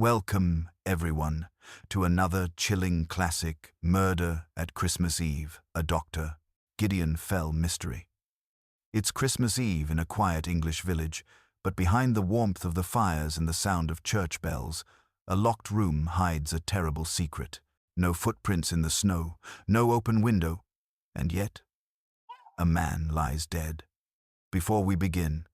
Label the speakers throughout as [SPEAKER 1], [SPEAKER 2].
[SPEAKER 1] Welcome, everyone, to another chilling classic, Murder at Christmas Eve, a Dr. Gideon Fell mystery. It's Christmas Eve in a quiet English village, but behind the warmth of the fires and the sound of church bells, a locked room hides a terrible secret. No footprints in the snow, no open window, and yet, a man lies dead. Before we begin,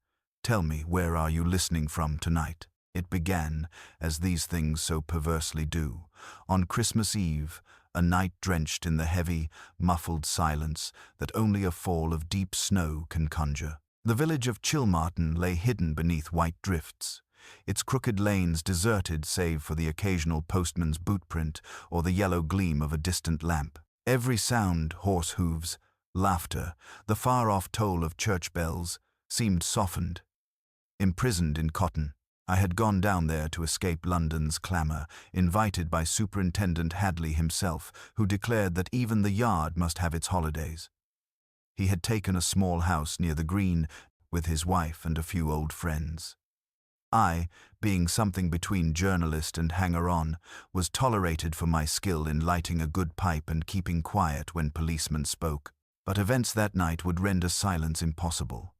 [SPEAKER 1] tell me, where are you listening from tonight? It began, as these things so perversely do, on Christmas Eve, a night drenched in the heavy, muffled silence that only a fall of deep snow can conjure. The village of Chilmartin lay hidden beneath white drifts, its crooked lanes deserted save for the occasional postman's bootprint or the yellow gleam of a distant lamp. Every sound, horse hooves, laughter, the far-off toll of church bells, seemed softened, imprisoned in cotton. I had gone down there to escape London's clamour, invited by Superintendent Hadley himself, who declared that even the yard must have its holidays. He had taken a small house near the green with his wife and a few old friends. I, being something between journalist and hanger-on, was tolerated for my skill in lighting a good pipe and keeping quiet when policemen spoke. But events that night would render silence impossible.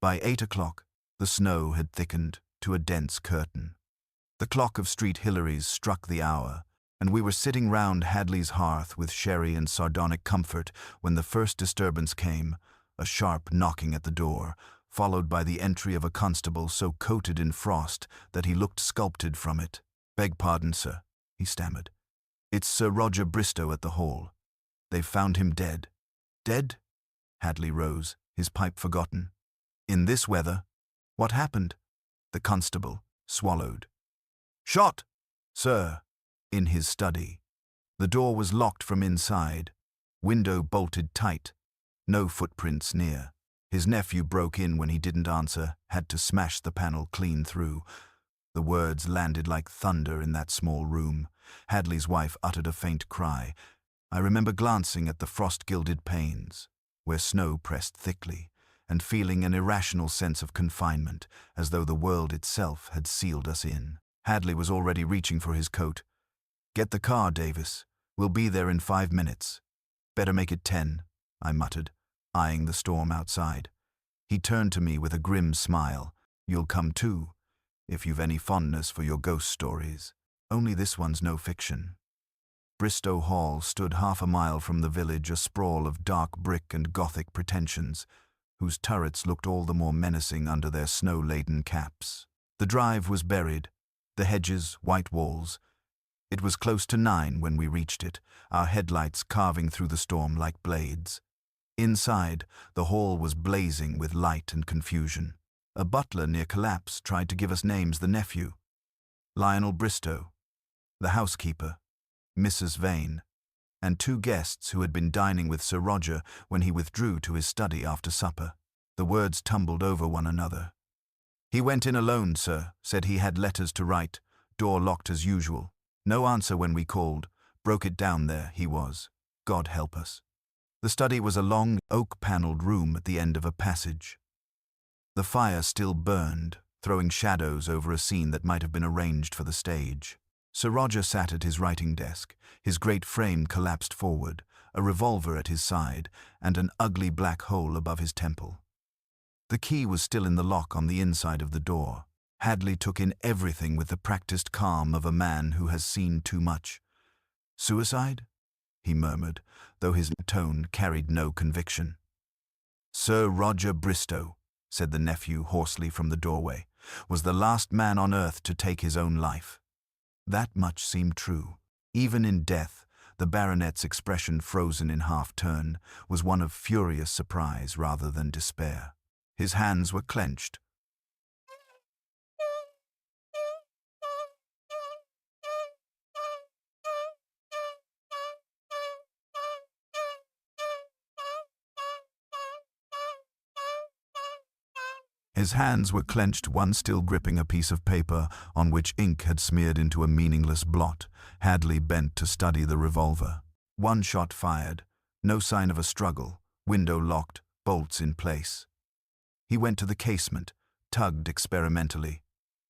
[SPEAKER 1] By 8 o'clock, the snow had thickened to a dense curtain. The clock of Street Hilary's struck the hour, and we were sitting round Hadley's hearth with sherry and sardonic comfort when the first disturbance came, a sharp knocking at the door, followed by the entry of a constable so coated in frost that he looked sculpted from it. "Beg pardon, sir," he stammered. "It's Sir Roger Bristow at the Hall. They've found him dead." "Dead?" Hadley rose, his pipe forgotten. "In this weather? What happened?" The constable swallowed. "Shot, sir, in his study. The door was locked from inside, window bolted tight, no footprints near. His nephew broke in when he didn't answer, had to smash the panel clean through." The words landed like thunder in that small room. Hadley's wife uttered a faint cry. I remember glancing at the frost-gilded panes, where snow pressed thickly, and feeling an irrational sense of confinement, as though the world itself had sealed us in. Hadley was already reaching for his coat. "Get the car, Davis. We'll be there in 5 minutes." "Better make it 10, I muttered, eyeing the storm outside. He turned to me with a grim smile. "You'll come too, if you've any fondness for your ghost stories. Only this one's no fiction." Bristow Hall stood half a mile from the village, a sprawl of dark brick and Gothic pretensions, whose turrets looked all the more menacing under their snow-laden caps. The drive was buried, the hedges white walls. It was close to 9 when we reached it, our headlights carving through the storm like blades. Inside, the hall was blazing with light and confusion. A butler near collapse tried to give us names. The nephew, Lionel Bristow, the housekeeper, Mrs. Vane, and 2 guests who had been dining with Sir Roger when he withdrew to his study after supper. The words tumbled over one another. "He went in alone, sir, said he had letters to write, door locked as usual. No answer when we called, broke it down there, he was. God help us." The study was a long, oak-panelled room at the end of a passage. The fire still burned, throwing shadows over a scene that might have been arranged for the stage. Sir Roger sat at his writing desk, his great frame collapsed forward, a revolver at his side, and an ugly black hole above his temple. The key was still in the lock on the inside of the door. Hadley took in everything with the practiced calm of a man who has seen too much. "Suicide?" he murmured, though his tone carried no conviction. "Sir Roger Bristow," said the nephew hoarsely from the doorway, "was the last man on earth to take his own life." That much seemed true. Even in death, the baronet's expression, frozen in half-turn, was one of furious surprise rather than despair. His hands were clenched. His hands were clenched, one still gripping a piece of paper on which ink had smeared into a meaningless blot. Hadley bent to study the revolver. 1 shot fired, no sign of a struggle, window locked, bolts in place. He went to the casement, tugged experimentally.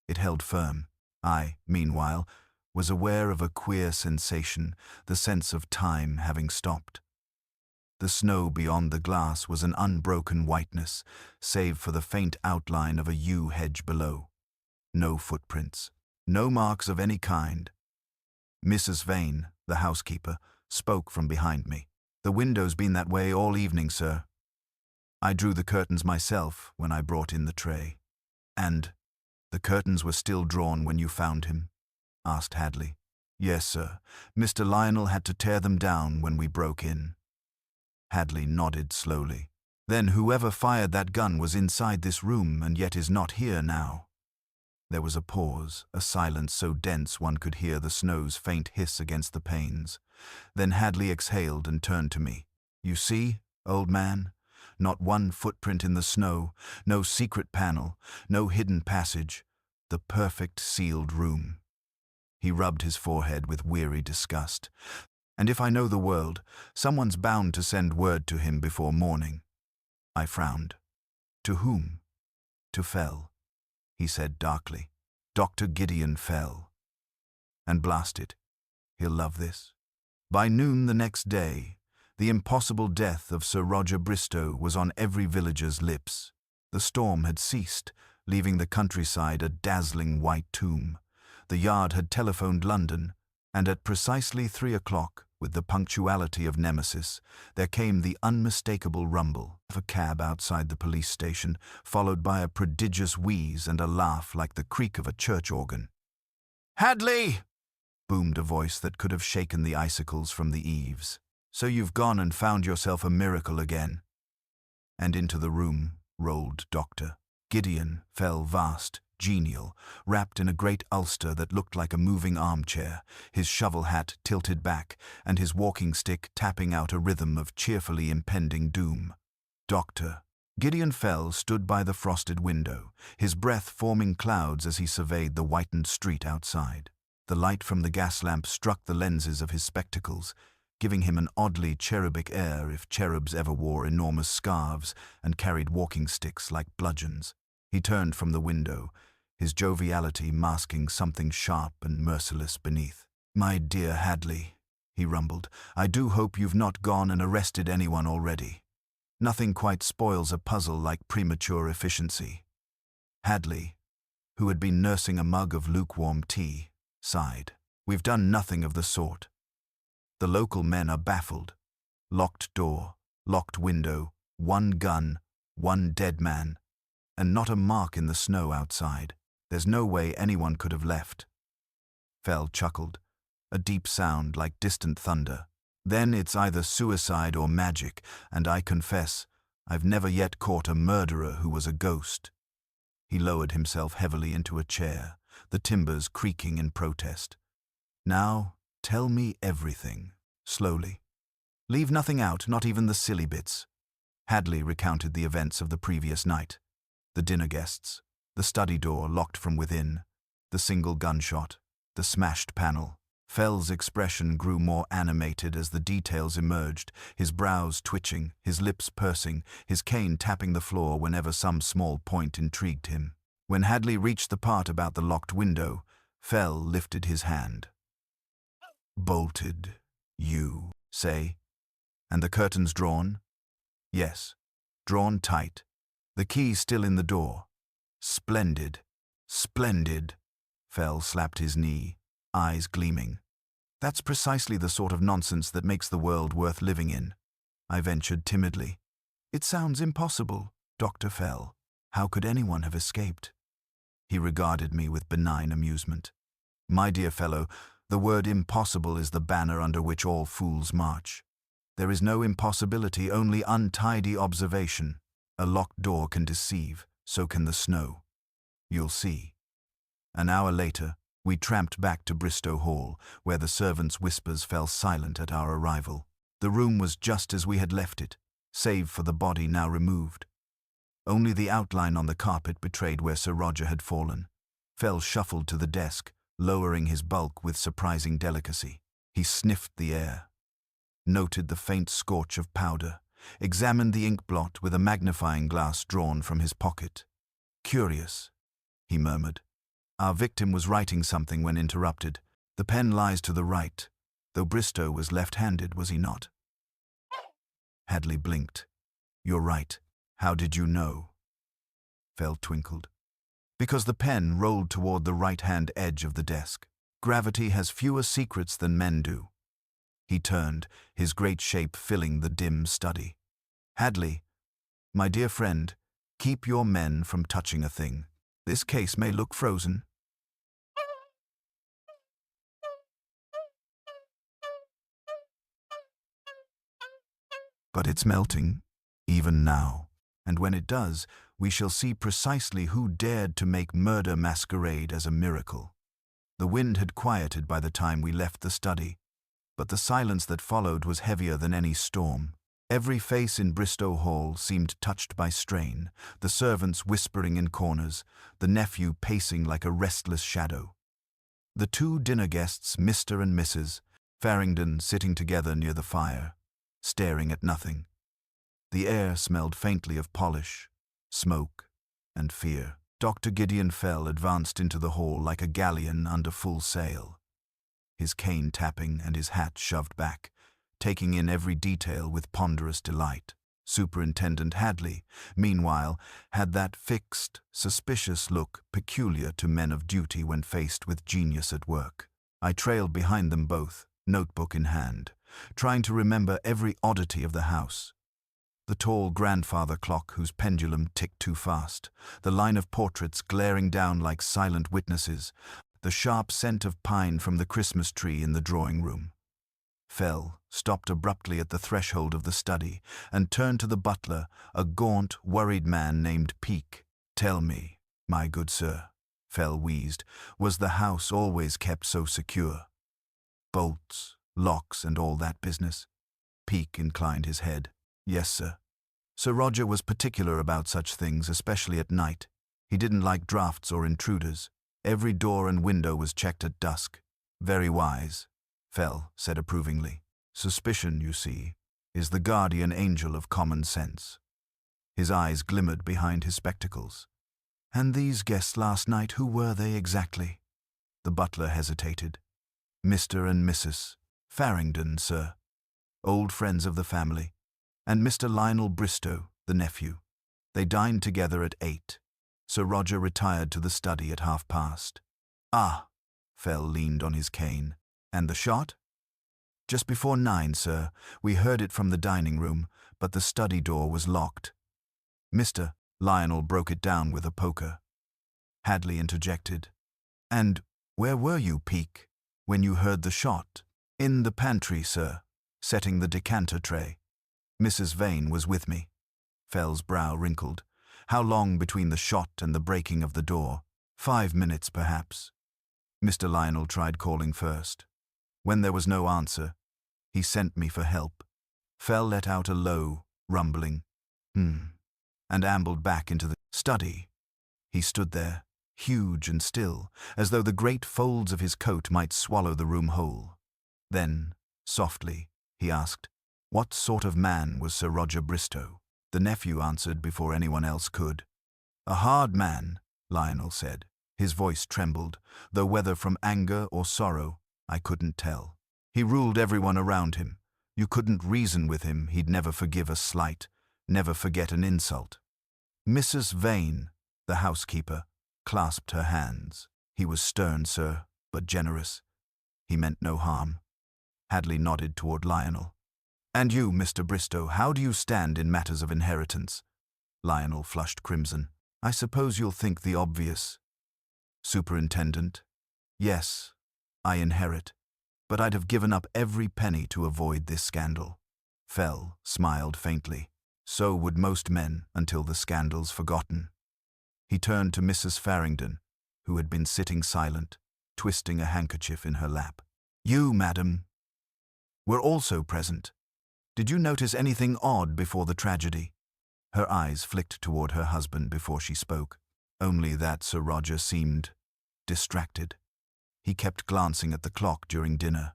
[SPEAKER 1] It held firm. I, meanwhile, was aware of a queer sensation, the sense of time having stopped. The snow beyond the glass was an unbroken whiteness, save for the faint outline of a yew hedge below. No footprints, no marks of any kind. Mrs. Vane, the housekeeper, spoke from behind me. "The window's been that way all evening, sir. I drew the curtains myself when I brought in the tray." "And the curtains were still drawn when you found him?" asked Hadley. "Yes, sir. Mr. Lionel had to tear them down when we broke in." Hadley nodded slowly. "Then whoever fired that gun was inside this room and yet is not here now." There was a pause, a silence so dense one could hear the snow's faint hiss against the panes. Then Hadley exhaled and turned to me. "You see, old man? Not one footprint in the snow, no secret panel, no hidden passage. The perfect sealed room." He rubbed his forehead with weary disgust. "And if I know the world, someone's bound to send word to him before morning." I frowned. "To whom?" "To Fell," he said darkly. "Dr. Gideon Fell. And blast it, he'll love this." By noon the next day, the impossible death of Sir Roger Bristow was on every villager's lips. The storm had ceased, leaving the countryside a dazzling white tomb. The Yard had telephoned London, and at precisely 3 o'clock, with the punctuality of Nemesis, there came the unmistakable rumble of a cab outside the police station, followed by a prodigious wheeze and a laugh like the creak of a church organ. "Hadley!" boomed a voice that could have shaken the icicles from the eaves. "So you've gone and found yourself a miracle again." And into the room rolled Dr. Gideon Fell, vast, genial, wrapped in a great ulster that looked like a moving armchair, his shovel hat tilted back, and his walking stick tapping out a rhythm of cheerfully impending doom. Dr. Gideon Fell stood by the frosted window, his breath forming clouds as he surveyed the whitened street outside. The light from the gas lamp struck the lenses of his spectacles, giving him an oddly cherubic air if cherubs ever wore enormous scarves and carried walking sticks like bludgeons. He turned from the window, his joviality masking something sharp and merciless beneath. "My dear Hadley," he rumbled, "I do hope you've not gone and arrested anyone already. Nothing quite spoils a puzzle like premature efficiency." Hadley, who had been nursing a mug of lukewarm tea, sighed. "We've done nothing of the sort. The local men are baffled. Locked door, locked window, one gun, one dead man, and not a mark in the snow outside. There's no way anyone could have left." Fell chuckled, a deep sound like distant thunder. "Then it's either suicide or magic, and I confess, I've never yet caught a murderer who was a ghost." He lowered himself heavily into a chair, the timbers creaking in protest. "Now, tell me everything, slowly. Leave nothing out, not even the silly bits." Hadley recounted the events of the previous night. The dinner guests, the study door locked from within, the single gunshot, the smashed panel. Fell's expression grew more animated as the details emerged, his brows twitching, his lips pursing, his cane tapping the floor whenever some small point intrigued him. When Hadley reached the part about the locked window, Fell lifted his hand. "Bolted, you say? And the curtains drawn?" "Yes, drawn tight. The key still in the door." "Splendid, splendid." Fell slapped his knee, eyes gleaming. "That's precisely the sort of nonsense that makes the world worth living in," I ventured timidly. "It sounds impossible, Dr. Fell. How could anyone have escaped?" He regarded me with benign amusement. "My dear fellow, the word impossible is the banner under which all fools march. There is no impossibility, only untidy observation. A locked door can deceive, so can the snow. You'll see." An hour later, we tramped back to Bristow Hall, where the servants' whispers fell silent at our arrival. The room was just as we had left it, save for the body now removed. Only the outline on the carpet betrayed where Sir Roger had fallen. Fell shuffled to the desk, lowering his bulk with surprising delicacy. He sniffed the air, noted the faint scorch of powder, examined the ink blot with a magnifying glass drawn from his pocket. "Curious," he murmured. Our victim was writing something when interrupted. The pen lies to the right, though Bristow was left-handed, was he not? Hadley blinked. You're right. How did you know? Fell twinkled. Because the pen rolled toward the right-hand edge of the desk. Gravity has fewer secrets than men do. He turned, his great shape filling the dim study. Hadley, my dear friend, keep your men from touching a thing. This case may look frozen. But it's melting, even now. And when it does, we shall see precisely who dared to make murder masquerade as a miracle. The wind had quieted by the time we left the study, but the silence that followed was heavier than any storm. Every face in Bristow Hall seemed touched by strain, the servants whispering in corners, the nephew pacing like a restless shadow. The two dinner guests, Mr. and Mrs. Farringdon, sitting together near the fire, staring at nothing. The air smelled faintly of polish, smoke, and fear. Dr. Gideon Fell advanced into the hall like a galleon under full sail, his cane tapping and his hat shoved back, taking in every detail with ponderous delight. Superintendent Hadley, meanwhile, had that fixed, suspicious look peculiar to men of duty when faced with genius at work. I trailed behind them both, notebook in hand, trying to remember every oddity of the house. The tall grandfather clock whose pendulum ticked too fast, the line of portraits glaring down like silent witnesses, the sharp scent of pine from the Christmas tree in the drawing room. Fell stopped abruptly at the threshold of the study and turned to the butler, a gaunt, worried man named Peake. Tell me, my good sir, Fell wheezed, was the house always kept so secure? Bolts, locks, and all that business? Peake inclined his head. Yes, sir. Sir Roger was particular about such things, especially at night. He didn't like drafts or intruders. Every door and window was checked at dusk. Very wise, Fell said approvingly. Suspicion, you see, is the guardian angel of common sense. His eyes glimmered behind his spectacles. And these guests last night, who were they exactly? The butler hesitated. Mr. and Mrs. Farringdon, sir. Old friends of the family. And Mr. Lionel Bristow, the nephew. They dined together at 8. Sir Roger retired to the study at past. Ah, Fell leaned on his cane. And the shot? Just before 9, sir. We heard it from the dining room, but the study door was locked. Mr. Lionel broke it down with a poker. Hadley interjected. And where were you, Peake, when you heard the shot? In the pantry, sir, setting the decanter tray. Mrs. Vane was with me. Fell's brow wrinkled. How long between the shot and the breaking of the door? 5 minutes, perhaps. Mr. Lionel tried calling first. When there was no answer, he sent me for help. Fell let out a low, rumbling, and ambled back into the study. He stood there, huge and still, as though the great folds of his coat might swallow the room whole. Then, softly, he asked, what sort of man was Sir Roger Bristow? The nephew answered before anyone else could. A hard man, Lionel said. His voice trembled, though whether from anger or sorrow, I couldn't tell. He ruled everyone around him. You couldn't reason with him, he'd never forgive a slight, never forget an insult. Mrs. Vane, the housekeeper, clasped her hands. He was stern, sir, but generous. He meant no harm. Hadley nodded toward Lionel. And you, Mr. Bristow, how do you stand in matters of inheritance? Lionel flushed crimson. I suppose you'll think the obvious. Superintendent? Yes, I inherit, but I'd have given up every penny to avoid this scandal. Fell smiled faintly. So would most men until the scandal's forgotten. He turned to Mrs. Farringdon, who had been sitting silent, twisting a handkerchief in her lap. You, madam, were also present. Did you notice anything odd before the tragedy? Her eyes flicked toward her husband before she spoke. Only that Sir Roger seemed distracted. He kept glancing at the clock during dinner.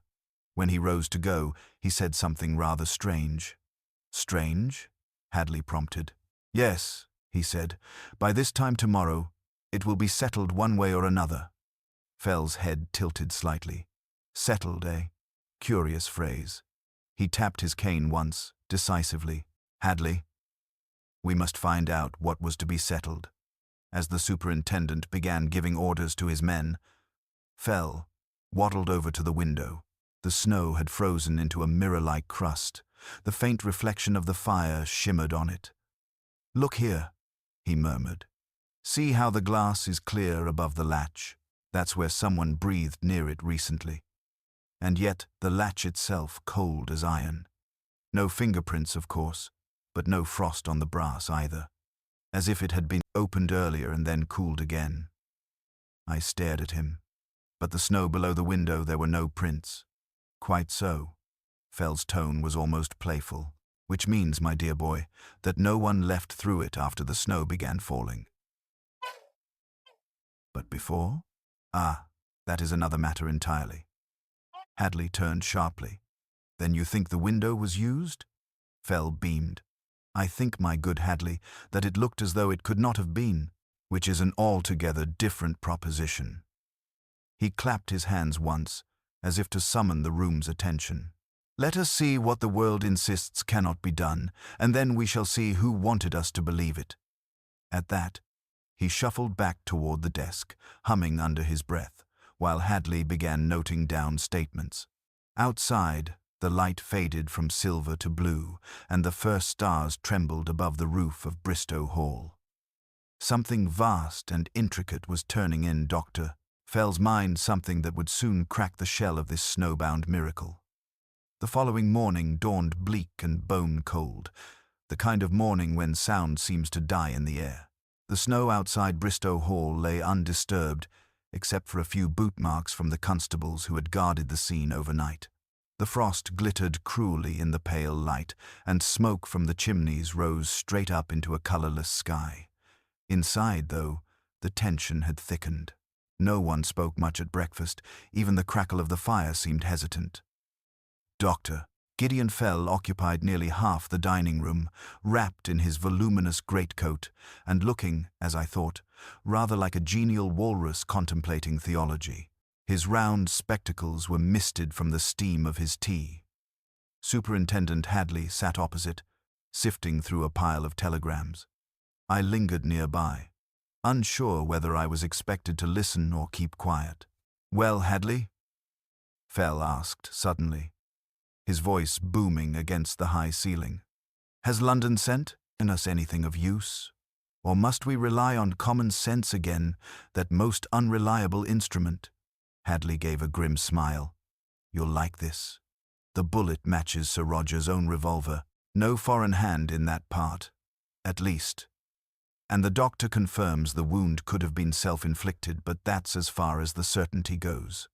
[SPEAKER 1] When he rose to go, he said something rather strange. Strange? Hadley prompted. Yes, he said. By this time tomorrow, it will be settled one way or another. Fell's head tilted slightly. Settled, eh? Curious phrase. He tapped his cane once, decisively. Hadley, we must find out what was to be settled. As the superintendent began giving orders to his men, Fell waddled over to the window. The snow had frozen into a mirror-like crust. The faint reflection of the fire shimmered on it. "Look here," he murmured. "See how the glass is clear above the latch? That's where someone breathed near it recently. And yet the latch itself cold as iron. No fingerprints, of course, but no frost on the brass either, as if it had been opened earlier and then cooled again." I stared at him, but the snow below the window there were no prints. "Quite so." Fell's tone was almost playful. "Which means, my dear boy, that no one left through it after the snow began falling." "But before?" "Ah, that is another matter entirely." Hadley turned sharply. "Then you think the window was used?" Fell beamed. "I think, my good Hadley, that it looked as though it could not have been, which is an altogether different proposition." He clapped his hands once, as if to summon the room's attention. "Let us see what the world insists cannot be done, and then we shall see who wanted us to believe it." At that, he shuffled back toward the desk, humming under his breath, while Hadley began noting down statements. Outside, the light faded from silver to blue, and the first stars trembled above the roof of Bristow Hall. Something vast and intricate was turning in Dr. Fell's mind, something that would soon crack the shell of this snowbound miracle. The following morning dawned bleak and bone-cold, the kind of morning when sound seems to die in the air. The snow outside Bristow Hall lay undisturbed, except for a few boot marks from the constables who had guarded the scene overnight. The frost glittered cruelly in the pale light, and smoke from the chimneys rose straight up into a colorless sky. Inside, though, the tension had thickened. No one spoke much at breakfast. Even the crackle of the fire seemed hesitant. Dr. Gideon Fell occupied nearly half the dining room, wrapped in his voluminous greatcoat, and looking, as I thought, rather like a genial walrus contemplating theology. His round spectacles were misted from the steam of his tea. Superintendent Hadley sat opposite, sifting through a pile of telegrams. I lingered nearby, unsure whether I was expected to listen or keep quiet. "Well, Hadley?" Fell asked suddenly, his voice booming against the high ceiling. "Has London sent in us anything of use? Or must we rely on common sense again, that most unreliable instrument?" Hadley gave a grim smile. "You'll like this. The bullet matches Sir Roger's own revolver. No foreign hand in that part, at least. And the doctor confirms the wound could have been self-inflicted, but that's as far as the certainty goes."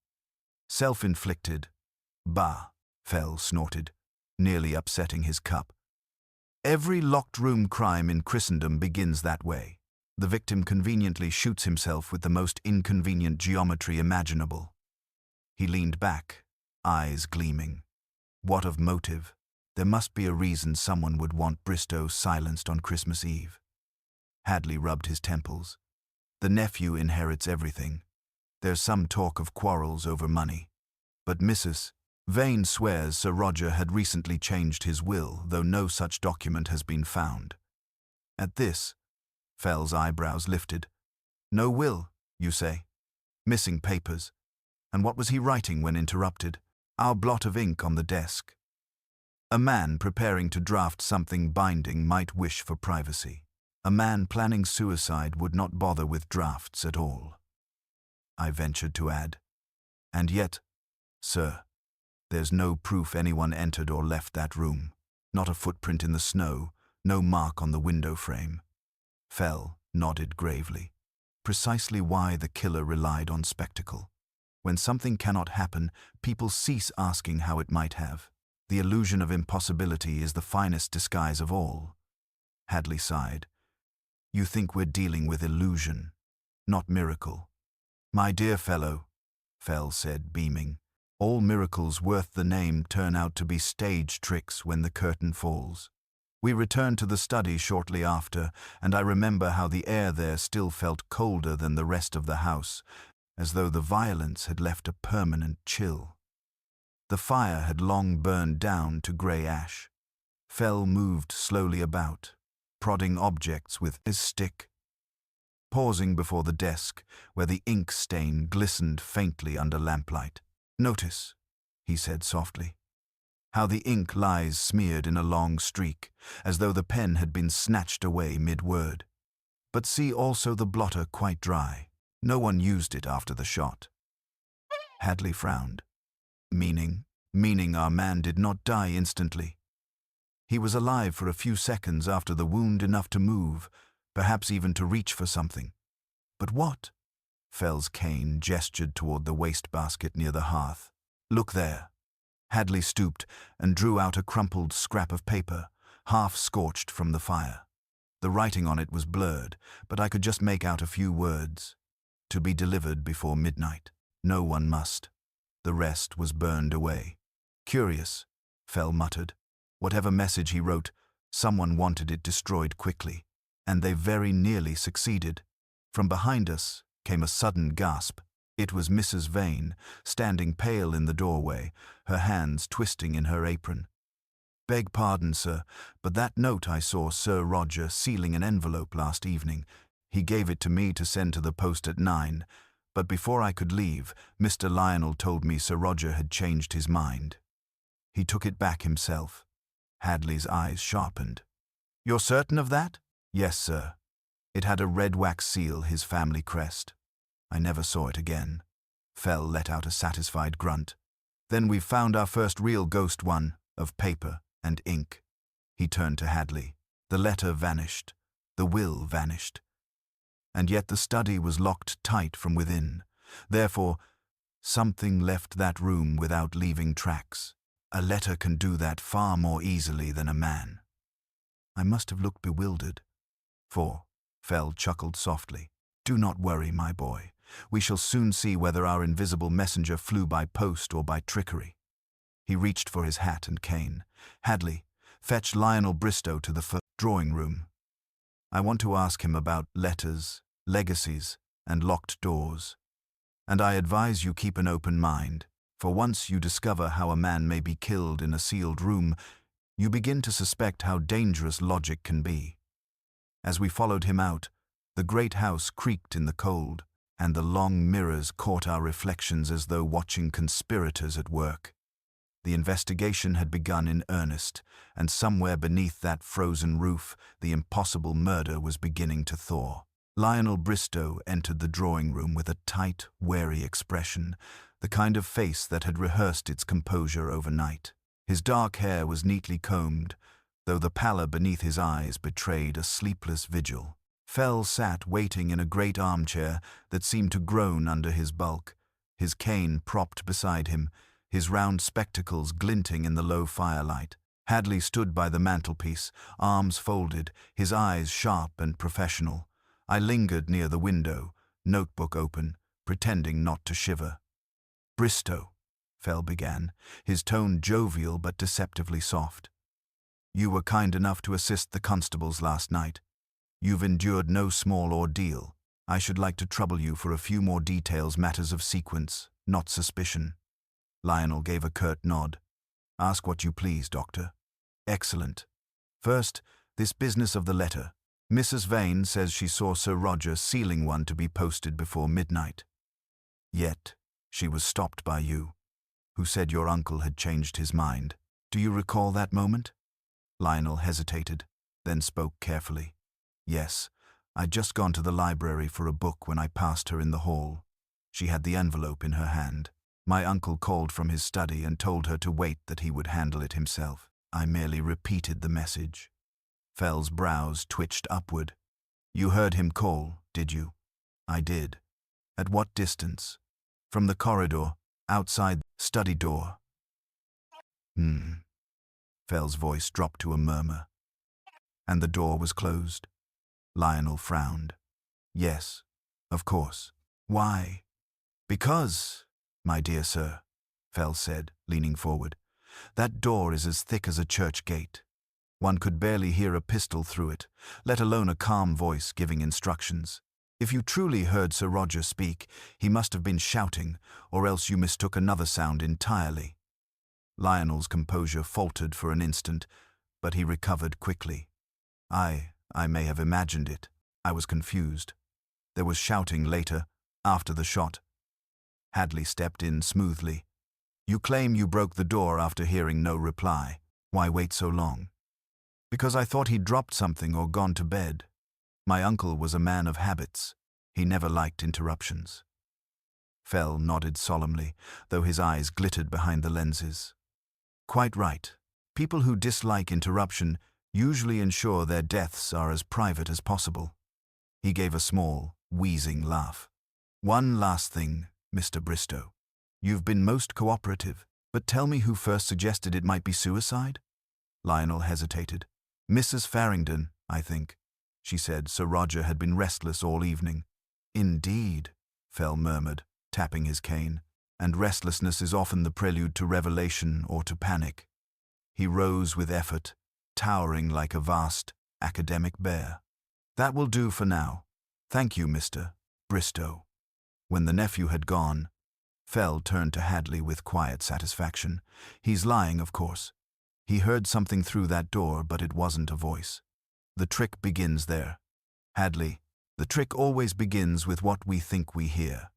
[SPEAKER 1] "Self-inflicted? Bah," Fell snorted, nearly upsetting his cup. "Every locked-room crime in Christendom begins that way. The victim conveniently shoots himself with the most inconvenient geometry imaginable." He leaned back, eyes gleaming. What of motive? There must be a reason someone would want Bristow silenced on Christmas Eve. Hadley rubbed his temples. "The nephew inherits everything. There's some talk of quarrels over money. But Mrs. Vane swears Sir Roger had recently changed his will, though no such document has been found." At this, Fell's eyebrows lifted. "No will, you say? Missing papers. And what was he writing when interrupted?" "Our blot of ink on the desk." A man preparing to draft something binding might wish for privacy. A man planning suicide would not bother with drafts at all. I ventured to add, "And yet, sir, there's no proof anyone entered or left that room. Not a footprint in the snow, no mark on the window frame." Fell nodded gravely. Precisely why the killer relied on spectacle. When something cannot happen, people cease asking how it might have. The illusion of impossibility is the finest disguise of all. Hadley sighed. "You think we're dealing with illusion, not miracle." "My dear fellow," Fell said, beaming, "all miracles worth the name turn out to be stage tricks when the curtain falls." We returned to the study shortly after, and I remember how the air there still felt colder than the rest of the house, as though the violence had left a permanent chill. The fire had long burned down to grey ash. Fell moved slowly about, prodding objects with his stick, pausing before the desk where the ink stain glistened faintly under lamplight. "Notice," he said softly, "how the ink lies smeared in a long streak, as though the pen had been snatched away mid-word. But see also the blotter quite dry. No one used it after the shot." Hadley frowned. Meaning our man did not die instantly. He was alive for a few seconds after the wound, enough to move, perhaps even to reach for something. But what? Fell's cane gestured toward the wastebasket near the hearth. "Look there." Hadley stooped and drew out a crumpled scrap of paper, half scorched from the fire. The writing on it was blurred, but I could just make out a few words. "To be delivered before midnight. No one must." The rest was burned away. "Curious," Fell muttered. Whatever message he wrote, someone wanted it destroyed quickly, and they very nearly succeeded. From behind us came a sudden gasp. It was Mrs. Vane, standing pale in the doorway, her hands twisting in her apron. "Beg pardon, sir, but that note I saw Sir Roger sealing an envelope last evening. He gave it to me to send to the post at 9, but before I could leave, Mr. Lionel told me Sir Roger had changed his mind. He took it back himself." Hadley's eyes sharpened. "You're certain of that?" "Yes, sir. It had a red wax seal, his family crest. I never saw it again." Fell let out a satisfied grunt. "Then we've found our first real ghost one, of paper and ink." He turned to Hadley. "The letter vanished. The will vanished. And yet the study was locked tight from within. Therefore, something left that room without leaving tracks. A letter can do that far more easily than a man." I must have looked bewildered. Fell chuckled softly. "Do not worry, my boy. We shall soon see whether our invisible messenger flew by post or by trickery." He reached for his hat and cane. "Hadley, fetch Lionel Bristow to the drawing room. I want to ask him about letters, legacies, and locked doors. And I advise you keep an open mind, for once you discover how a man may be killed in a sealed room, you begin to suspect how dangerous logic can be." As we followed him out, the great house creaked in the cold, and the long mirrors caught our reflections as though watching conspirators at work. The investigation had begun in earnest, and somewhere beneath that frozen roof, the impossible murder was beginning to thaw. Lionel Bristow entered the drawing room with a tight, wary expression, the kind of face that had rehearsed its composure overnight. His dark hair was neatly combed, though the pallor beneath his eyes betrayed a sleepless vigil. Fell sat waiting in a great armchair that seemed to groan under his bulk, his cane propped beside him, his round spectacles glinting in the low firelight. Hadley stood by the mantelpiece, arms folded, his eyes sharp and professional. I lingered near the window, notebook open, pretending not to shiver. "Bristow," Fell began, his tone jovial but deceptively soft. "You were kind enough to assist the constables last night. You've endured no small ordeal. I should like to trouble you for a few more details, matters of sequence, not suspicion." Lionel gave a curt nod. "Ask what you please, Doctor." "Excellent. First, this business of the letter. Mrs. Vane says she saw Sir Roger sealing one to be posted before midnight. Yet, she was stopped by you, who said your uncle had changed his mind. Do you recall that moment?" Lionel hesitated, then spoke carefully. "Yes, I'd just gone to the library for a book when I passed her in the hall. She had the envelope in her hand. My uncle called from his study and told her to wait, that he would handle it himself. I merely repeated the message." Fell's brows twitched upward. "You heard him call, did you?" "I did." "At what distance?" "From the corridor, outside the study door." Fell's voice dropped to a murmur. "And the door was closed?" Lionel frowned. "Yes, of course." "Why?" "Because, my dear sir," Fell said, leaning forward, "that door is as thick as a church gate. One could barely hear a pistol through it, let alone a calm voice giving instructions. If you truly heard Sir Roger speak, he must have been shouting, or else you mistook another sound entirely. Lionel's composure faltered for an instant, but he recovered quickly. I may have imagined it. I was confused. There was shouting later, after the shot. Hadley stepped in smoothly. You claim you broke the door after hearing no reply. Why wait so long? Because I thought he'd dropped something or gone to bed. My uncle was a man of habits. He never liked interruptions. Fell nodded solemnly, though his eyes glittered behind the lenses. Quite right. People who dislike interruption usually ensure their deaths are as private as possible. He gave a small, wheezing laugh. One last thing, Mr. Bristow. You've been most cooperative, but tell me who first suggested it might be suicide? Lionel hesitated. Mrs. Farringdon, I think, she said. Sir Roger had been restless all evening. Indeed, Fell murmured, tapping his cane, and restlessness is often the prelude to revelation or to panic. He rose with effort, towering like a vast, academic bear. That will do for now. Thank you, Mr. Bristow. When the nephew had gone, Fell turned to Hadley with quiet satisfaction. He's lying, of course. He heard something through that door, but it wasn't a voice. The trick begins there. Hadley, the trick always begins with what we think we hear.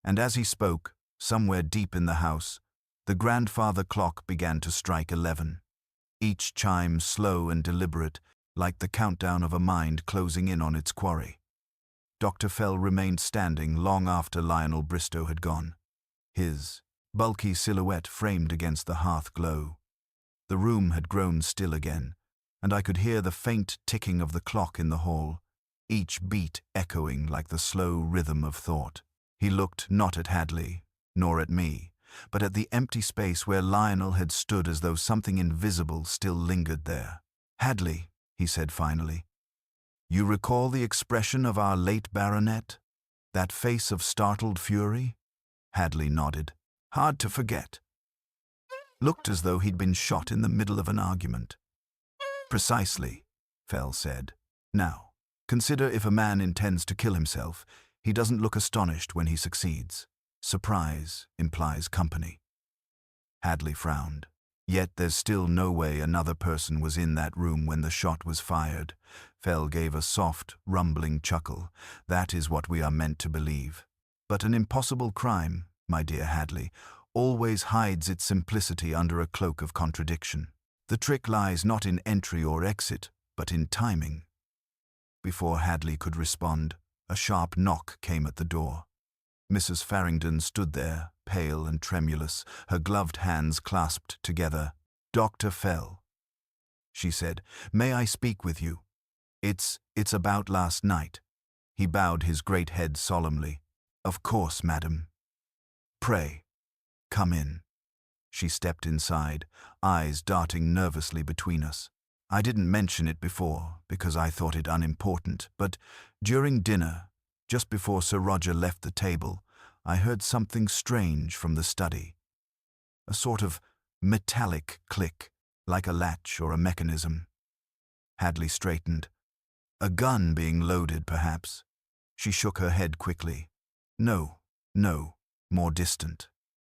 [SPEAKER 1] And as he spoke, somewhere deep in the house, the grandfather clock began to strike 11. Each chime slow and deliberate, like the countdown of a mind closing in on its quarry. Dr. Fell remained standing long after Lionel Bristow had gone, his bulky silhouette framed against the hearth glow. The room had grown still again, and I could hear the faint ticking of the clock in the hall, each beat echoing like the slow rhythm of thought. He looked not at Hadley, nor at me, but at the empty space where Lionel had stood as though something invisible still lingered there. Hadley, he said finally, you recall the expression of our late baronet? That face of startled fury? Hadley nodded. Hard to forget. Looked as though he'd been shot in the middle of an argument. Precisely, Fell said. Now, consider if a man intends to kill himself, he doesn't look astonished when he succeeds. Surprise implies company. Hadley frowned. Yet there's still no way another person was in that room when the shot was fired. Fell gave a soft, rumbling chuckle. That is what we are meant to believe. But an impossible crime, my dear Hadley, always hides its simplicity under a cloak of contradiction. The trick lies not in entry or exit, but in timing. Before Hadley could respond, a sharp knock came at the door. Mrs. Farringdon stood there, pale and tremulous, her gloved hands clasped together. Dr. Fell, she said, may I speak with you? It's about last night. He bowed his great head solemnly. Of course, madam. Pray, come in. She stepped inside, eyes darting nervously between us. I didn't mention it before, because I thought it unimportant, but during dinner, just before Sir Roger left the table, I heard something strange from the study. A sort of metallic click, like a latch or a mechanism. Hadley straightened. A gun being loaded, perhaps. She shook her head quickly. No, more distant,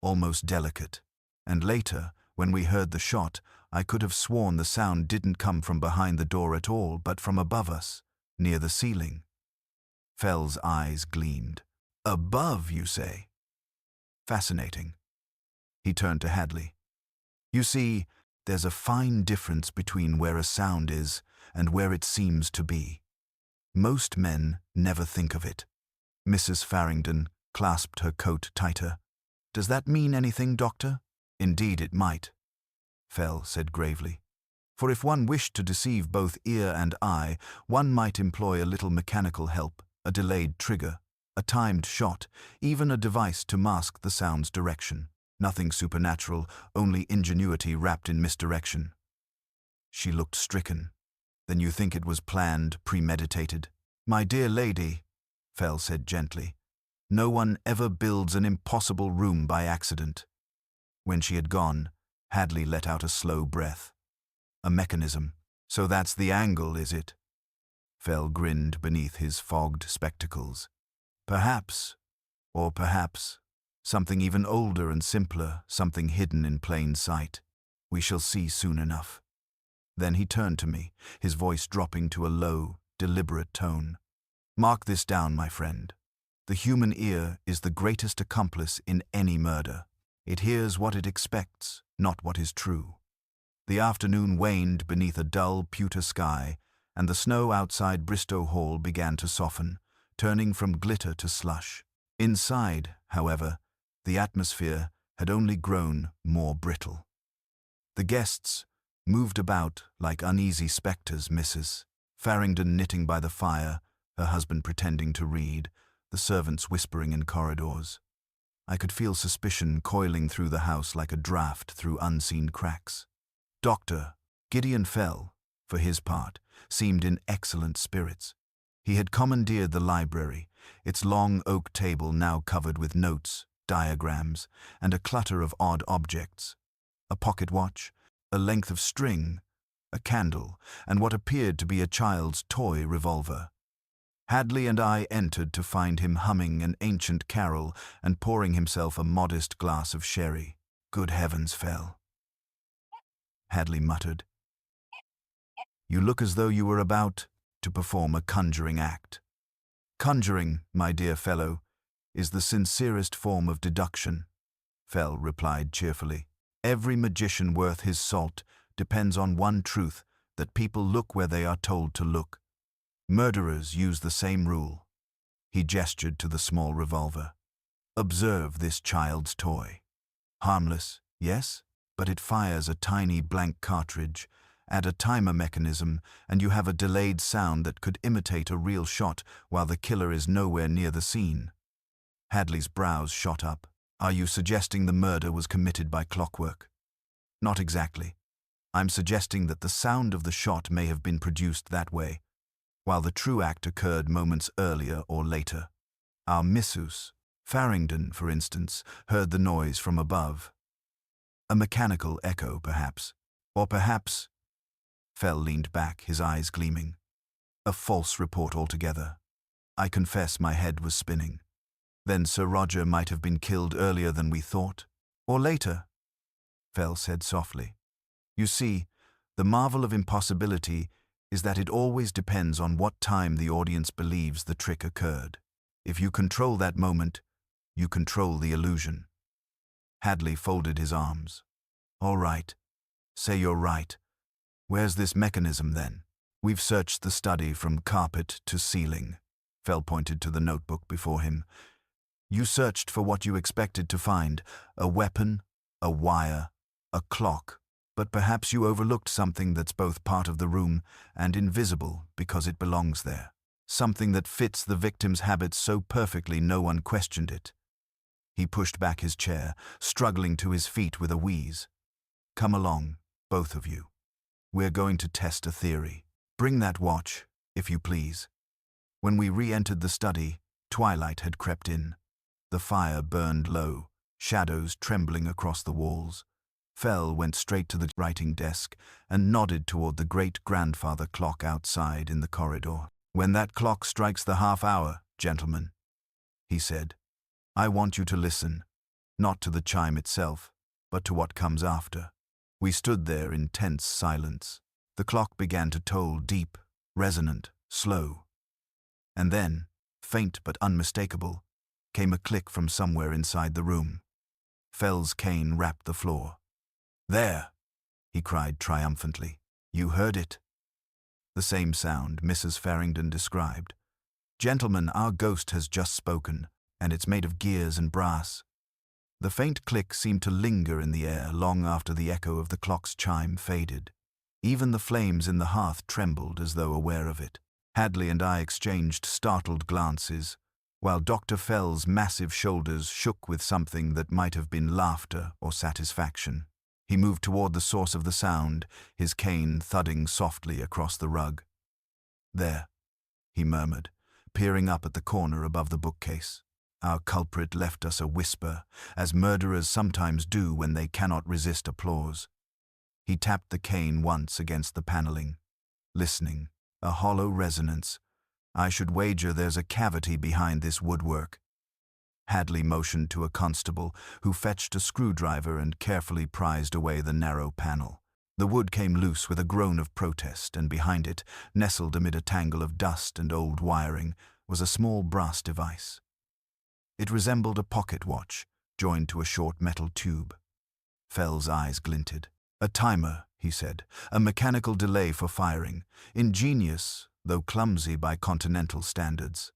[SPEAKER 1] almost delicate. And later, when we heard the shot, I could have sworn the sound didn't come from behind the door at all, but from above us, near the ceiling. Fell's eyes gleamed. Above, you say? Fascinating. He turned to Hadley. You see, there's a fine difference between where a sound is and where it seems to be. Most men never think of it. Mrs. Farringdon clasped her coat tighter. Does that mean anything, Doctor? Indeed it might, Fell said gravely. For if one wished to deceive both ear and eye, one might employ a little mechanical help, a delayed trigger, a timed shot, even a device to mask the sound's direction. Nothing supernatural, only ingenuity wrapped in misdirection. She looked stricken. Then you think it was planned, premeditated? My dear lady, Fell said gently, no one ever builds an impossible room by accident. When she had gone, Hadley let out a slow breath. A mechanism. So that's the angle, is it? Fell grinned beneath his fogged spectacles. Perhaps, or perhaps, something even older and simpler, something hidden in plain sight. We shall see soon enough. Then he turned to me, his voice dropping to a low, deliberate tone. Mark this down, my friend. The human ear is the greatest accomplice in any murder. It hears what it expects, not what is true. The afternoon waned beneath a dull, pewter sky, and the snow outside Bristow Hall began to soften, turning from glitter to slush. Inside, however, the atmosphere had only grown more brittle. The guests moved about like uneasy spectres, Mrs. Farrington knitting by the fire, her husband pretending to read, the servants whispering in corridors. I could feel suspicion coiling through the house like a draft through unseen cracks. Dr. Gideon Fell, for his part, seemed in excellent spirits. He had commandeered the library, its long oak table now covered with notes, diagrams, and a clutter of odd objects. A pocket watch, a length of string, a candle, and what appeared to be a child's toy revolver. Hadley and I entered to find him humming an ancient carol and pouring himself a modest glass of sherry. Good heavens, Fell, Hadley muttered. You look as though you were about to perform a conjuring act. Conjuring, my dear fellow, is the sincerest form of deduction, Fell replied cheerfully. Every magician worth his salt depends on one truth, that people look where they are told to look. Murderers use the same rule. He gestured to the small revolver. Observe this child's toy. Harmless, yes, but it fires a tiny blank cartridge. Add a timer mechanism, and you have a delayed sound that could imitate a real shot while the killer is nowhere near the scene. Hadley's brows shot up. Are you suggesting the murder was committed by clockwork? Not exactly. I'm suggesting that the sound of the shot may have been produced that way, while the true act occurred moments earlier or later. Our Mrs. Farrington, for instance, heard the noise from above. A mechanical echo, perhaps. Or perhaps... Fell leaned back, his eyes gleaming. A false report altogether. I confess my head was spinning. Then Sir Roger might have been killed earlier than we thought. Or later, Fell said softly. You see, the marvel of impossibility is that it always depends on what time the audience believes the trick occurred. If you control that moment, you control the illusion. Hadley folded his arms. All right. Say you're right. Where's this mechanism, then? We've searched the study from carpet to ceiling. Fell pointed to the notebook before him. You searched for what you expected to find, a weapon, a wire, a clock, but perhaps you overlooked something that's both part of the room and invisible because it belongs there. Something that fits the victim's habits so perfectly no one questioned it. He pushed back his chair, struggling to his feet with a wheeze. Come along, both of you. We're going to test a theory. Bring that watch, if you please. When we re-entered the study, twilight had crept in. The fire burned low, shadows trembling across the walls. Fell went straight to the writing desk and nodded toward the great-grandfather clock outside in the corridor. When that clock strikes the half-hour, gentlemen, he said, I want you to listen, not to the chime itself, but to what comes after. We stood there in tense silence. The clock began to toll deep, resonant, slow. And then, faint but unmistakable, came a click from somewhere inside the room. Fell's cane rapped the floor. There, he cried triumphantly. You heard it. The same sound Mrs. Farrington described. Gentlemen, our ghost has just spoken, and it's made of gears and brass. The faint click seemed to linger in the air long after the echo of the clock's chime faded. Even the flames in the hearth trembled as though aware of it. Hadley and I exchanged startled glances, while Dr. Fell's massive shoulders shook with something that might have been laughter or satisfaction. He moved toward the source of the sound, his cane thudding softly across the rug. There, he murmured, peering up at the corner above the bookcase. Our culprit left us a whisper, as murderers sometimes do when they cannot resist applause. He tapped the cane once against the paneling, listening. A hollow resonance. I should wager there's a cavity behind this woodwork. Hadley motioned to a constable, who fetched a screwdriver and carefully prized away the narrow panel. The wood came loose with a groan of protest, and behind it, nestled amid a tangle of dust and old wiring, was a small brass device. It resembled a pocket watch, joined to a short metal tube. Fell's eyes glinted. A timer, he said, a mechanical delay for firing, ingenious, though clumsy by continental standards.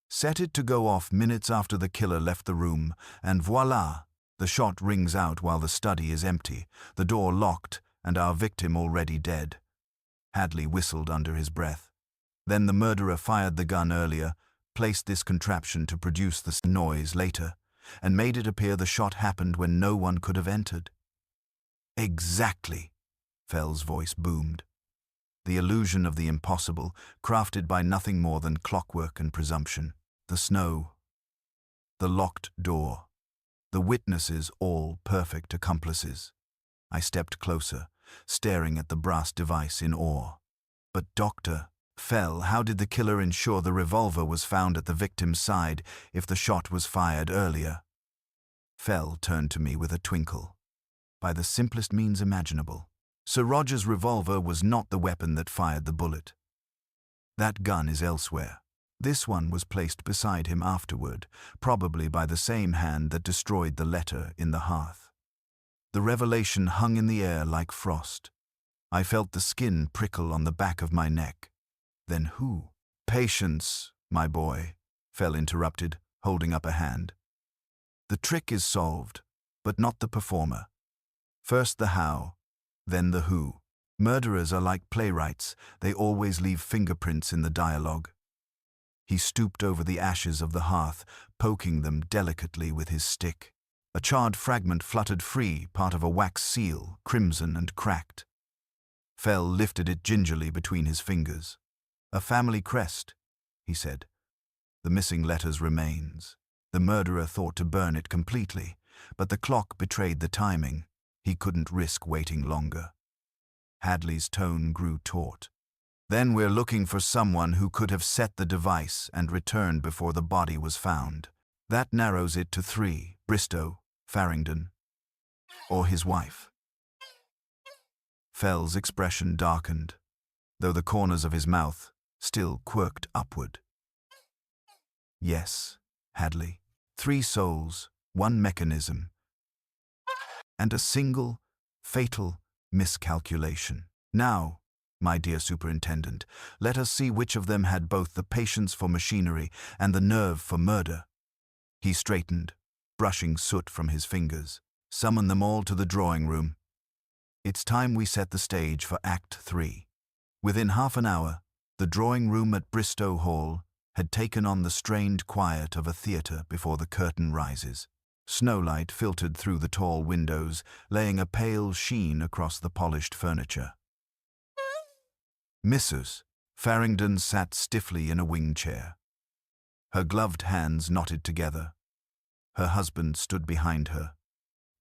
[SPEAKER 1] Set it to go off minutes after the killer left the room, and voila, the shot rings out while the study is empty, the door locked, and our victim already dead. Hadley whistled under his breath. Then the murderer fired the gun earlier, placed this contraption to produce the noise later, and made it appear the shot happened when no one could have entered. Exactly, Fell's voice boomed. The illusion of the impossible, crafted by nothing more than clockwork and presumption. The snow, the locked door, the witnesses all perfect accomplices. I stepped closer, staring at the brass device in awe. But Dr. Fell, how did the killer ensure the revolver was found at the victim's side if the shot was fired earlier? Fell turned to me with a twinkle. By the simplest means imaginable. Sir Roger's revolver was not the weapon that fired the bullet. That gun is elsewhere. This one was placed beside him afterward, probably by the same hand that destroyed the letter in the hearth. The revelation hung in the air like frost. I felt the skin prickle on the back of my neck. Then who? Patience, my boy, Fell interrupted, holding up a hand. The trick is solved, but not the performer. First the how, then the who. Murderers are like playwrights, they always leave fingerprints in the dialogue. He stooped over the ashes of the hearth, poking them delicately with his stick. A charred fragment fluttered free, part of a wax seal, crimson and cracked. Fell lifted it gingerly between his fingers. A family crest, he said. The missing letter's remains. The murderer thought to burn it completely, but the clock betrayed the timing. He couldn't risk waiting longer. Hadley's tone grew taut. Then we're looking for someone who could have set the device and returned before the body was found. That narrows it to 3, Bristow, Farringdon, or his wife. Fell's expression darkened, though the corners of his mouth still quirked upward. Yes, Hadley, 3 souls, 1 mechanism, and a single, fatal miscalculation. Now, my dear Superintendent, let us see which of them had both the patience for machinery and the nerve for murder. He straightened, brushing soot from his fingers. Summon them all to the drawing room. It's time we set the stage for Act 3. Within half an hour, the drawing room at Bristow Hall had taken on the strained quiet of a theatre before the curtain rises. Snowlight filtered through the tall windows, laying a pale sheen across the polished furniture. Mrs. Farringdon sat stiffly in a wing chair. Her gloved hands knotted together. Her husband stood behind her,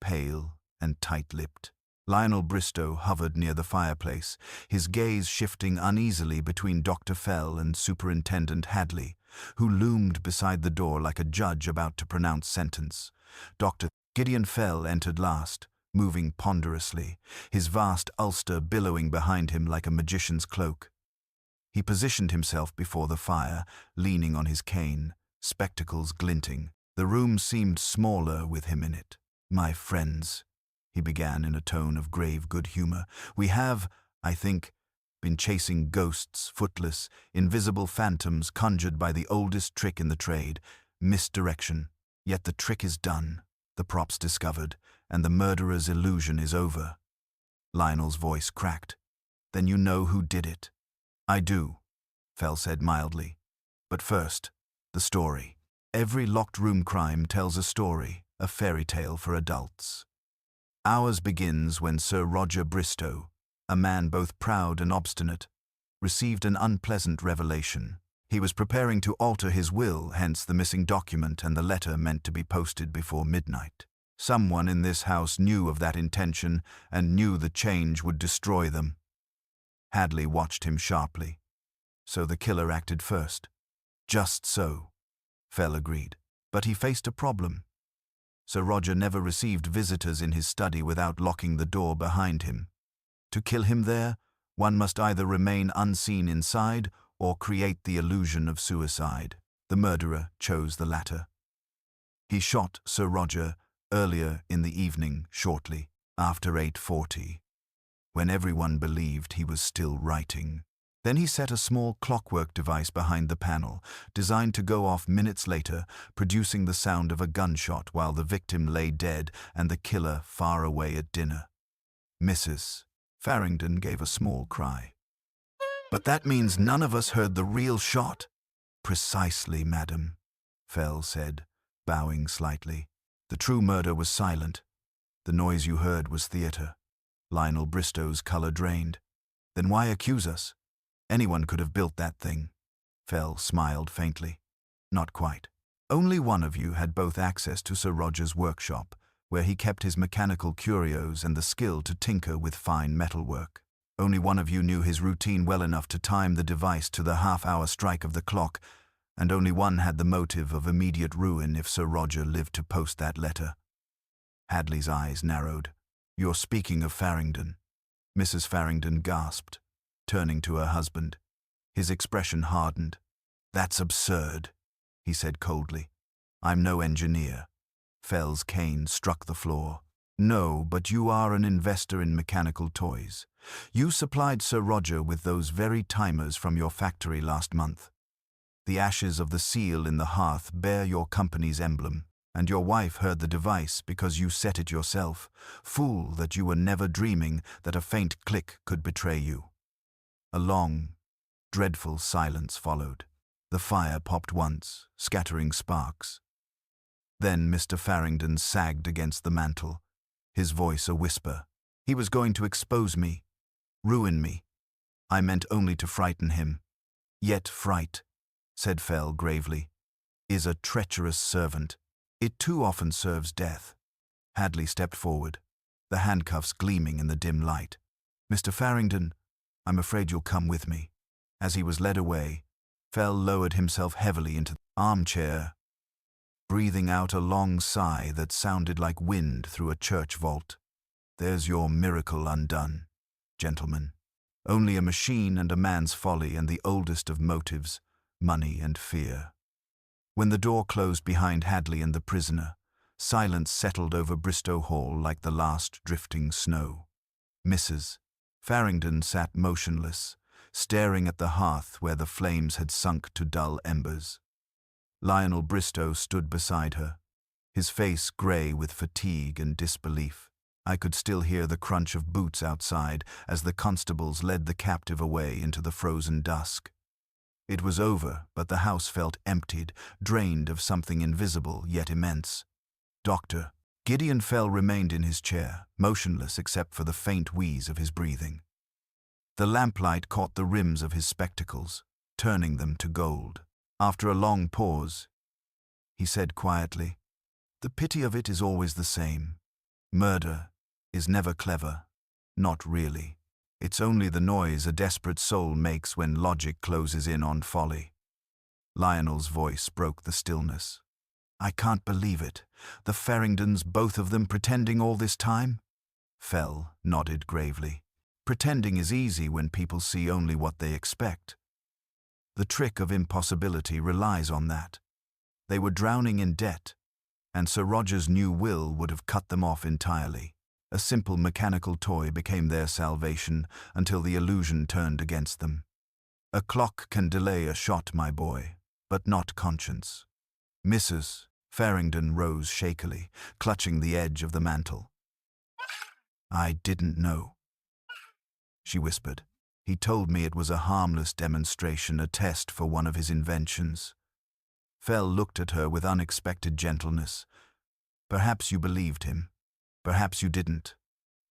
[SPEAKER 1] pale and tight-lipped. Lionel Bristow hovered near the fireplace, his gaze shifting uneasily between Dr. Fell and Superintendent Hadley, who loomed beside the door like a judge about to pronounce sentence. Dr. Gideon Fell entered last, moving ponderously, his vast ulster billowing behind him like a magician's cloak. He positioned himself before the fire, leaning on his cane, spectacles glinting. The room seemed smaller with him in it. "My friends," he began in a tone of grave good humor, "we have, I think, been chasing ghosts, footless, invisible phantoms conjured by the oldest trick in the trade, misdirection. Yet the trick is done, the props discovered, and the murderer's illusion is over." Lionel's voice cracked. "Then you know who did it?" "I do," Fell said mildly. "But first, the story. Every locked room crime tells a story, a fairy tale for adults. Ours begins when Sir Roger Bristow, a man both proud and obstinate, received an unpleasant revelation. He was preparing to alter his will, hence the missing document and the letter meant to be posted before midnight. Someone in this house knew of that intention and knew the change would destroy them. Hadley watched him sharply. So the killer acted first. Just so, Fell agreed. But he faced a problem. Sir Roger never received visitors in his study without locking the door behind him. To kill him there, one must either remain unseen inside or create the illusion of suicide. The murderer chose the latter. He shot Sir Roger earlier in the evening, shortly after 8:40, when everyone believed he was still writing. Then he set a small clockwork device behind the panel, designed to go off minutes later, producing the sound of a gunshot while the victim lay dead and the killer far away at dinner. Mrs. Farrington gave a small cry. "But that means none of us heard the real shot." "Precisely, madam," Fell said, bowing slightly. "The true murder was silent. The noise you heard was theatre." Lionel Bristow's colour drained. "Then why accuse us? Anyone could have built that thing." Fell smiled faintly. "Not quite. Only one of you had both access to Sir Roger's workshop, where he kept his mechanical curios and the skill to tinker with fine metalwork. Only one of you knew his routine well enough to time the device to the half-hour strike of the clock, and only one had the motive of immediate ruin if Sir Roger lived to post that letter." Hadley's eyes narrowed. "You're speaking of Farrington." Mrs. Farrington gasped, turning to her husband. His expression hardened. "That's absurd," he said coldly. "I'm no engineer." Fell's cane struck the floor. "No, but you are an investor in mechanical toys. You supplied Sir Roger with those very timers from your factory last month. The ashes of the seal in the hearth bear your company's emblem, and your wife heard the device because you set it yourself. Fool that you were never dreaming that a faint click could betray you." A long, dreadful silence followed. The fire popped once, scattering sparks. Then Mr. Farrington sagged against the mantel, his voice a whisper. "He was going to expose me, ruin me. I meant only to frighten him. Yet fright," said Fell gravely, "is a treacherous servant. It too often serves death." Hadley stepped forward, the handcuffs gleaming in the dim light. "Mr. Farrington, I'm afraid you'll come with me." As he was led away, Fell lowered himself heavily into the armchair, breathing out a long sigh that sounded like wind through a church vault. "There's your miracle undone, gentlemen. Only a machine and a man's folly and the oldest of motives, money and fear." When the door closed behind Hadley and the prisoner, silence settled over Bristow Hall like the last drifting snow. Mrs. Farrington sat motionless, staring at the hearth where the flames had sunk to dull embers. Lionel Bristow stood beside her, his face grey with fatigue and disbelief. I could still hear the crunch of boots outside as the constables led the captive away into the frozen dusk. It was over, but the house felt emptied, drained of something invisible yet immense. Dr. Gideon Fell remained in his chair, motionless except for the faint wheeze of his breathing. The lamplight caught the rims of his spectacles, turning them to gold. After a long pause, he said quietly, "The pity of it is always the same. Murder is never clever, not really. It's only the noise a desperate soul makes when logic closes in on folly." Lionel's voice broke the stillness. "I can't believe it. The Farringtons, both of them, pretending all this time?" Fell nodded gravely. "Pretending is easy when people see only what they expect. The trick of impossibility relies on that. They were drowning in debt, and Sir Roger's new will would have cut them off entirely. A simple mechanical toy became their salvation until the illusion turned against them. A clock can delay a shot, my boy, but not conscience." Mrs. Farrington rose shakily, clutching the edge of the mantel. "I didn't know," she whispered. "He told me it was a harmless demonstration, a test for one of his inventions." Fell looked at her with unexpected gentleness. "Perhaps you believed him. Perhaps you didn't.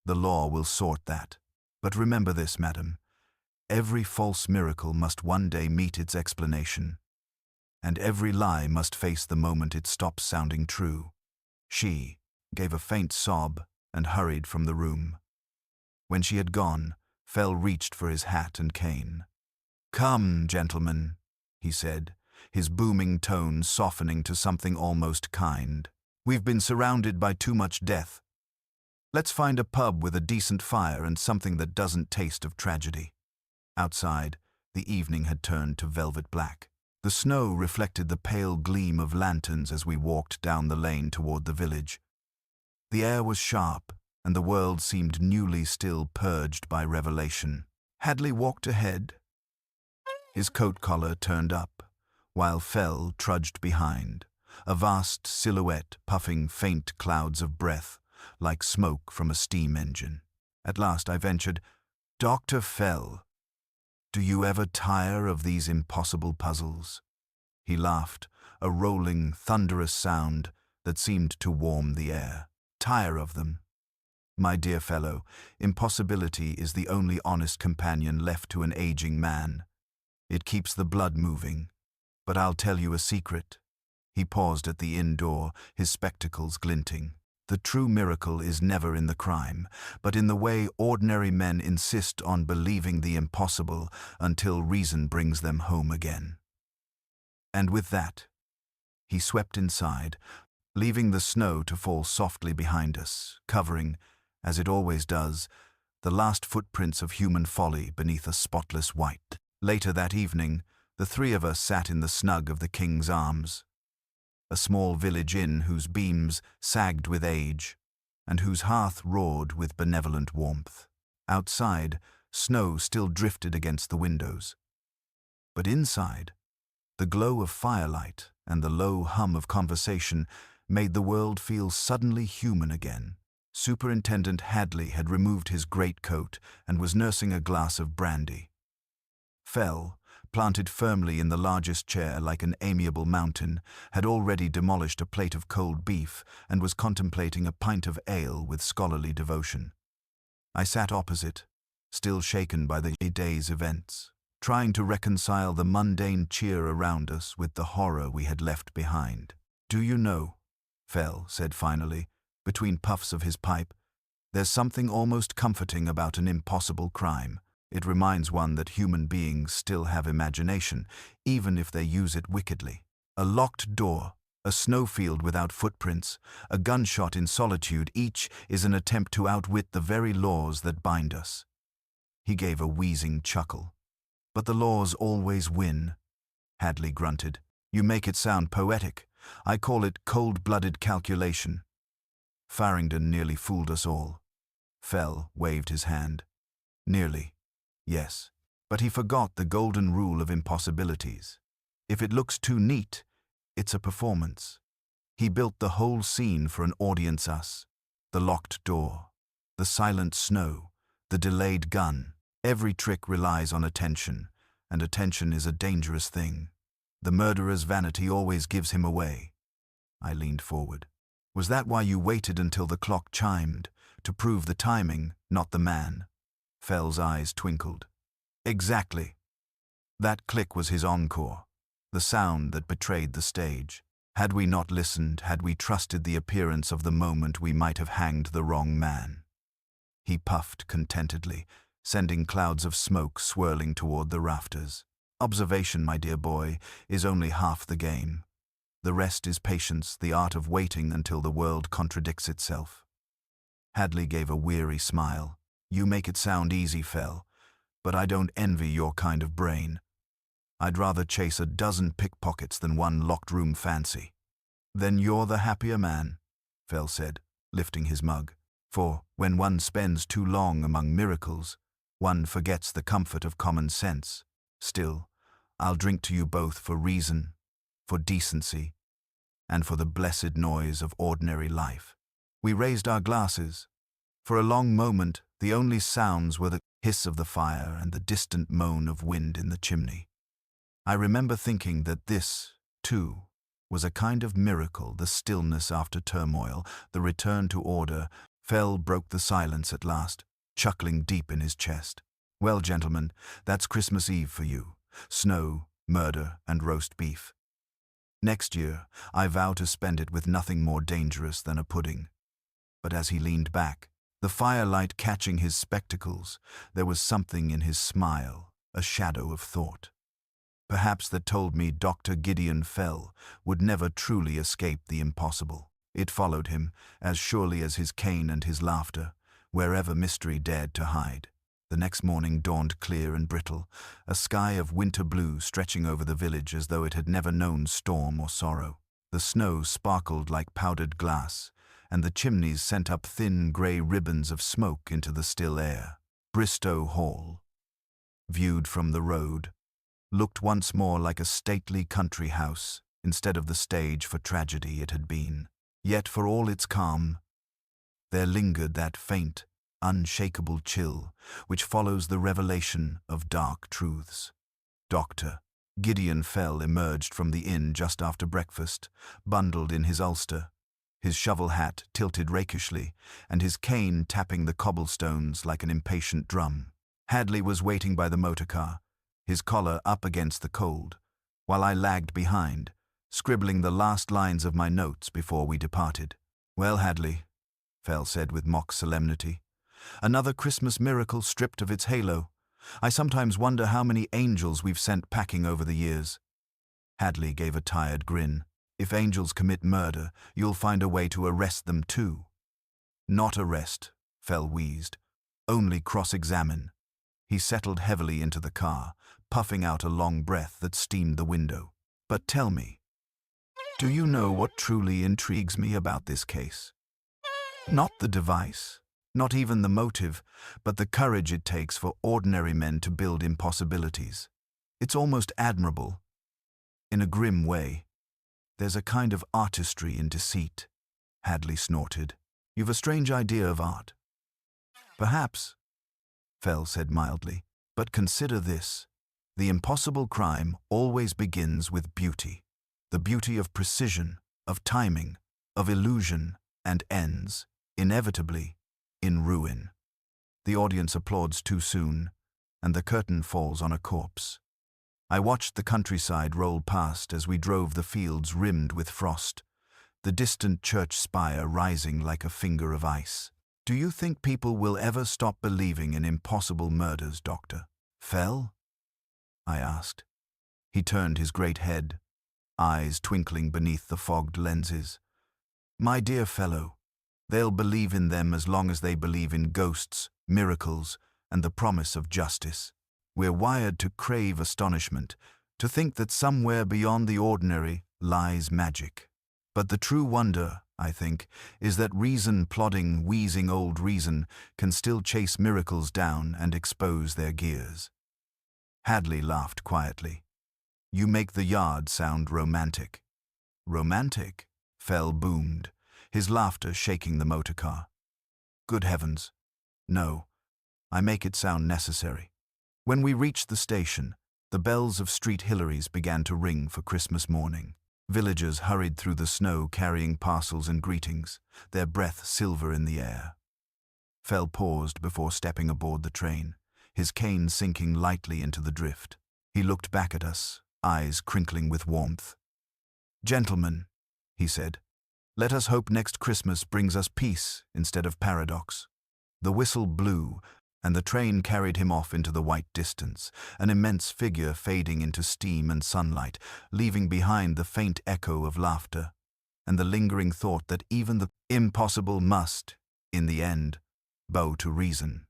[SPEAKER 1] The law will sort that. But remember this, madam. Every false miracle must one day meet its explanation, and every lie must face the moment it stops sounding true." She gave a faint sob and hurried from the room. When she had gone, Fell reached for his hat and cane. "Come, gentlemen," he said, his booming tone softening to something almost kind. "We've been surrounded by too much death. Let's find a pub with a decent fire and something that doesn't taste of tragedy." Outside, the evening had turned to velvet black. The snow reflected the pale gleam of lanterns as we walked down the lane toward the village. The air was sharp, and the world seemed newly still purged by revelation. Hadley walked ahead, his coat collar turned up, while Fell trudged behind, a vast silhouette puffing faint clouds of breath, like smoke from a steam engine. At last I ventured, "Dr. Fell, do you ever tire of these impossible puzzles?" He laughed, a rolling, thunderous sound that seemed to warm the air. "Tire of them? My dear fellow, impossibility is the only honest companion left to an aging man. It keeps the blood moving. But I'll tell you a secret." He paused at the inn door, his spectacles glinting. "The true miracle is never in the crime, but in the way ordinary men insist on believing the impossible until reason brings them home again." And with that, he swept inside, leaving the snow to fall softly behind us, covering, as it always does, the last footprints of human folly beneath a spotless white. Later that evening, the three of us sat in the snug of the King's Arms, a small village inn whose beams sagged with age, and whose hearth roared with benevolent warmth. Outside, snow still drifted against the windows. But inside, the glow of firelight and the low hum of conversation made the world feel suddenly human again. Superintendent Hadley had removed his greatcoat and was nursing a glass of brandy. Fell, planted firmly in the largest chair like an amiable mountain, had already demolished a plate of cold beef and was contemplating a pint of ale with scholarly devotion. I sat opposite, still shaken by the day's events, trying to reconcile the mundane cheer around us with the horror we had left behind. "Do you know," Fell said finally, between puffs of his pipe, "there's something almost comforting about an impossible crime. It reminds one that human beings still have imagination, even if they use it wickedly. A locked door, a snowfield without footprints, a gunshot in solitude, each is an attempt to outwit the very laws that bind us." He gave a wheezing chuckle. "But the laws always win," Hadley grunted. "You make it sound poetic. I call it cold-blooded calculation." "Farringdon nearly fooled us all." Fell waved his hand. "Nearly. Yes, but he forgot the golden rule of impossibilities. If it looks too neat, it's a performance. He built the whole scene for an audience us. The locked door, the silent snow, the delayed gun. Every trick relies on attention, and attention is a dangerous thing. The murderer's vanity always gives him away." I leaned forward. "Was that why you waited until the clock chimed, to prove the timing, not the man?" Fell's eyes twinkled. "Exactly. That click was his encore, the sound that betrayed the stage. Had we not listened, had we trusted the appearance of the moment, we might have hanged the wrong man." He puffed contentedly, sending clouds of smoke swirling toward the rafters. "Observation, my dear boy, is only half the game. The rest is patience, the art of waiting until the world contradicts itself." Hadley gave a weary smile. "You make it sound easy, Fell, but I don't envy your kind of brain. I'd rather chase a dozen pickpockets than one locked-room fancy." "Then you're the happier man," Fell said, lifting his mug. "For when one spends too long among miracles, one forgets the comfort of common sense. Still, I'll drink to you both for reason, for decency, and for the blessed noise of ordinary life." We raised our glasses. For a long moment, the only sounds were the hiss of the fire and the distant moan of wind in the chimney. I remember thinking that this, too, was a kind of miracle, the stillness after turmoil, the return to order. Fell broke the silence at last, chuckling deep in his chest. "Well, gentlemen, that's Christmas Eve for you. Snow, murder, and roast beef. Next year, I vow to spend it with nothing more dangerous than a pudding." But as he leaned back, the firelight catching his spectacles, there was something in his smile, a shadow of thought. Perhaps that told me Dr. Gideon Fell would never truly escape the impossible. It followed him, as surely as his cane and his laughter, wherever mystery dared to hide. The next morning dawned clear and brittle, a sky of winter blue stretching over the village as though it had never known storm or sorrow. The snow sparkled like powdered glass, and the chimneys sent up thin grey ribbons of smoke into the still air. Bristow Hall, viewed from the road, looked once more like a stately country house instead of the stage for tragedy it had been. Yet for all its calm, there lingered that faint, unshakable chill which follows the revelation of dark truths. Dr. Gideon Fell emerged from the inn just after breakfast, bundled in his ulster, his shovel hat tilted rakishly, and his cane tapping the cobblestones like an impatient drum. Hadley was waiting by the motor car, his collar up against the cold, while I lagged behind, scribbling the last lines of my notes before we departed. "Well, Hadley," Fell said with mock solemnity, "another Christmas miracle stripped of its halo. I sometimes wonder how many angels we've sent packing over the years." Hadley gave a tired grin. "If angels commit murder, you'll find a way to arrest them too." "Not arrest," Fell wheezed. "Only cross-examine." He settled heavily into the car, puffing out a long breath that steamed the window. "But tell me, do you know what truly intrigues me about this case? Not the device, not even the motive, but the courage it takes for ordinary men to build impossibilities. It's almost admirable. In a grim way, there's a kind of artistry in deceit." Hadley snorted. "You've a strange idea of art." "Perhaps," Fell said mildly, "but consider this. The impossible crime always begins with beauty. The beauty of precision, of timing, of illusion, and ends, inevitably, in ruin. The audience applauds too soon, and the curtain falls on a corpse. I watched the countryside roll past as we drove the fields rimmed with frost, the distant church spire rising like a finger of ice. Do you think people will ever stop believing in impossible murders, Doctor Fell?" I asked. He turned his great head, eyes twinkling beneath the fogged lenses. "My dear fellow, they'll believe in them as long as they believe in ghosts, miracles, and the promise of justice. We're wired to crave astonishment, to think that somewhere beyond the ordinary lies magic. But the true wonder, I think, is that reason, plodding, wheezing old reason, can still chase miracles down and expose their gears." Hadley laughed quietly. "You make the yard sound romantic." "Romantic?" Fell boomed, his laughter shaking the motor car. "Good heavens, no. I make it sound necessary." When we reached the station, the bells of Street Hillary's began to ring for Christmas morning. Villagers hurried through the snow carrying parcels and greetings, their breath silver in the air. Fell paused before stepping aboard the train, his cane sinking lightly into the drift. He looked back at us, eyes crinkling with warmth. "Gentlemen," he said, "let us hope next Christmas brings us peace instead of paradox." The whistle blew, and the train carried him off into the white distance, an immense figure fading into steam and sunlight, leaving behind the faint echo of laughter, and the lingering thought that even the impossible must, in the end, bow to reason.